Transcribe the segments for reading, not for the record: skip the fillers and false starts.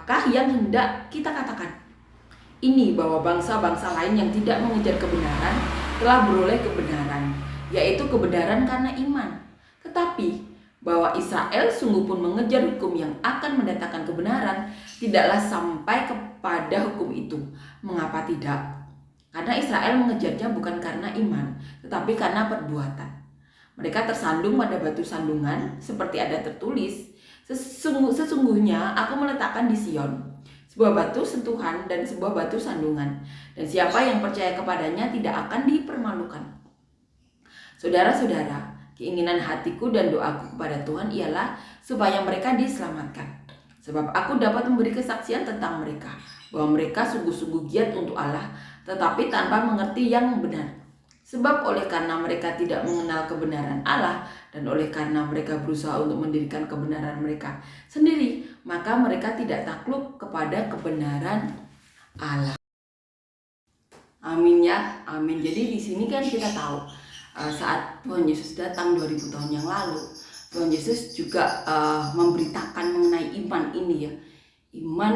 apakah yang hendak kita katakan? Ini bahwa bangsa-bangsa lain yang tidak mengejar kebenaran telah beroleh kebenaran, yaitu kebenaran karena iman. Tetapi bahwa Israel sungguh pun mengejar hukum yang akan mendatangkan kebenaran, tidaklah sampai kepada hukum itu. Mengapa tidak? Karena Israel mengejarnya bukan karena iman, tetapi karena perbuatan. Mereka tersandung pada batu sandungan, seperti ada tertulis, sesungguhnya aku meletakkan di Sion sebuah batu sentuhan dan sebuah batu sandungan, dan siapa yang percaya kepadanya tidak akan dipermalukan. Saudara-saudara, keinginan hatiku dan doaku kepada Tuhan ialah supaya mereka diselamatkan. Sebab aku dapat memberi kesaksian tentang mereka, bahwa mereka sungguh-sungguh giat untuk Allah, tetapi tanpa mengerti yang benar. Sebab oleh karena mereka tidak mengenal kebenaran Allah, dan oleh karena mereka berusaha untuk mendirikan kebenaran mereka sendiri, maka mereka tidak takluk kepada kebenaran Allah. Amin ya, amin. Jadi di sini kan kita tahu saat Tuhan Yesus datang 2000 tahun yang lalu, Tuhan Yesus juga memberitakan mengenai iman ini ya, iman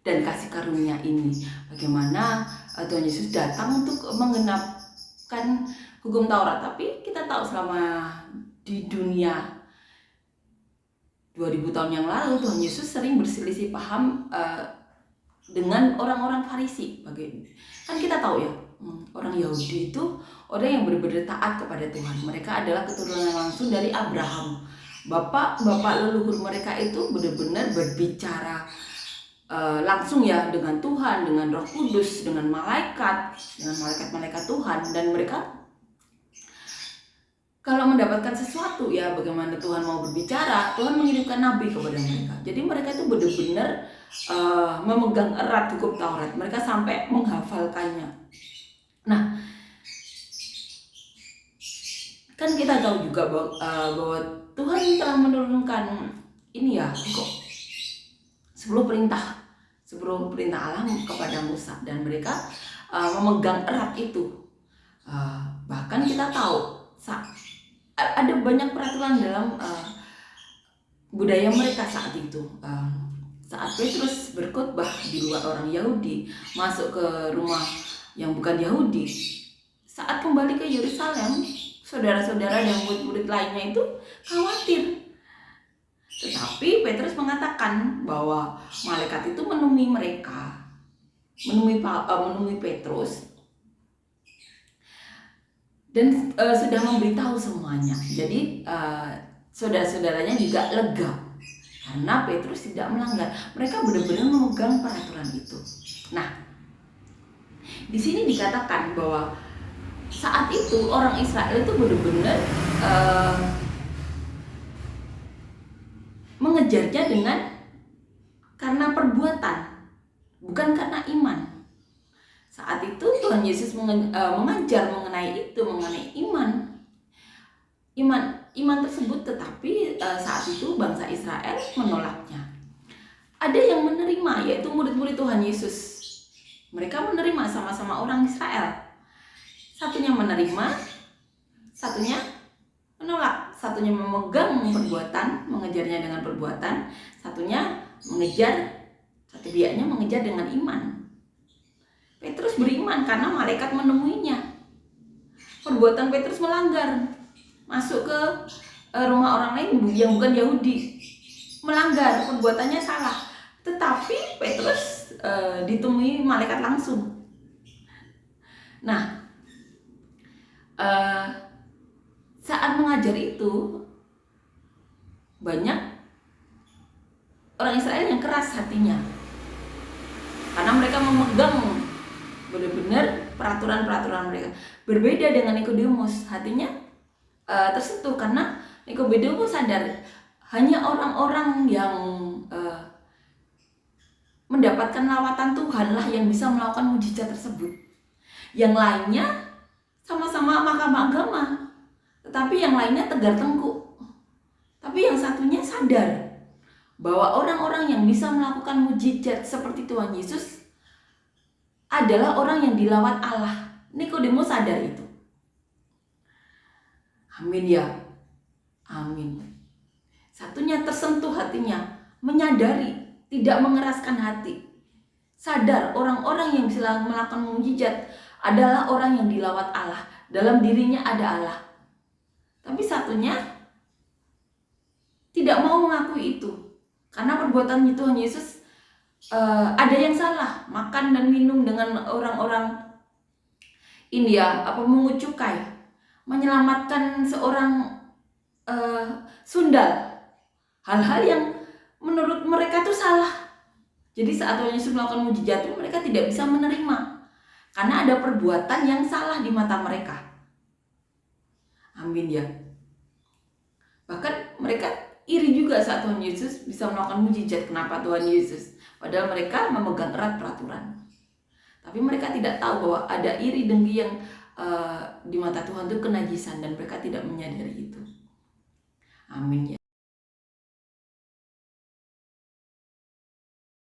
dan kasih karunia ini. Bagaimana Tuhan Yesus datang untuk menggenapkan hukum Taurat, tapi kita tahu selama di dunia 2000 tahun yang lalu Tuhan Yesus sering berselisih paham dengan orang-orang Farisi. Kan kita tahu ya, orang Yahudi itu orang yang benar-benar taat kepada Tuhan. Mereka adalah keturunan langsung dari Abraham. Bapak leluhur mereka itu benar-benar berbicara langsung ya dengan Tuhan, dengan Roh Kudus, dengan malaikat-malaikat Tuhan. Dan mereka kalau mendapatkan sesuatu ya, bagaimana Tuhan mau berbicara, Tuhan mengirimkan nabi kepada mereka. Jadi mereka itu benar-benar memegang erat hukum Taurat. Mereka sampai menghafalkannya. Nah, kan kita tahu juga bahwa Tuhan telah menurunkan ini ya, kok 10 perintah Allah kepada Musa, dan mereka memegang erat itu. Bahkan kita tahu ada banyak peraturan dalam budaya mereka saat itu. Saat Petrus berkhotbah di luar orang Yahudi, masuk ke rumah yang bukan Yahudi, saat kembali ke Yerusalem, saudara-saudara dan murid-murid lainnya itu khawatir. Tetapi Petrus mengatakan bahwa malaikat itu menemui mereka, menemui Petrus, dan sudah memberitahu semuanya. Jadi saudara-saudaranya juga lega karena Petrus tidak melanggar. Mereka benar-benar memegang peraturan itu. Nah, di sini dikatakan bahwa saat itu orang Israel itu benar-benar mengejarnya karena perbuatan, bukan karena iman. Saat itu Tuhan Yesus mengajar mengenai iman tersebut, tetapi saat itu bangsa Israel menolaknya. Ada yang menerima, yaitu murid-murid Tuhan Yesus. Mereka menerima sama-sama orang Israel. Satunya menerima, satunya menolak. Satunya memegang perbuatan, mengejarnya dengan perbuatan. Satunya satu pihaknya mengejar dengan iman. Petrus beriman karena malaikat menemuinya. Perbuatan Petrus melanggar, masuk ke rumah orang lain yang bukan Yahudi, melanggar, perbuatannya salah. Tetapi Petrus ditemui malaikat langsung. Nah, saat mengajar itu banyak orang Israel yang keras hatinya karena mereka memegang benar-benar peraturan-peraturan mereka. Berbeda dengan Nikodemus, hatinya tersentuh karena Nikodemus sadar hanya orang-orang yang mendapatkan lawatan Tuhan lah yang bisa melakukan mujizat tersebut. Yang lainnya sama-sama mahkamah agama, tetapi yang lainnya tegar tengkuk. Tapi yang satunya sadar bahwa orang-orang yang bisa melakukan mujizat seperti Tuhan Yesus adalah orang yang dilawat Allah. Nikodemus sadar itu. Amin ya. Amin. Satunya tersentuh hatinya, menyadari, tidak mengeraskan hati. Sadar orang-orang yang bisa melakukan mukjizat adalah orang yang dilawat Allah. Dalam dirinya ada Allah. Tapi satunya tidak mau mengakui itu. Karena perbuatan Tuhan Yesus ada yang salah. Makan dan minum dengan orang-orang India, mengut cukai, menyelamatkan seorang sundal. Hal-hal yang menurut mereka itu salah. Jadi saat Tuhan Yesus melakukan mukjizat itu mereka tidak bisa menerima. Karena ada perbuatan yang salah di mata mereka. Amin ya. Bahkan mereka iri juga saat Tuhan Yesus bisa melakukan mukjizat. Kenapa Tuhan Yesus? Padahal mereka memegang erat peraturan. Tapi mereka tidak tahu bahwa ada iri dengki yang di mata Tuhan itu kenajisan dan mereka tidak menyadari itu. Amin ya.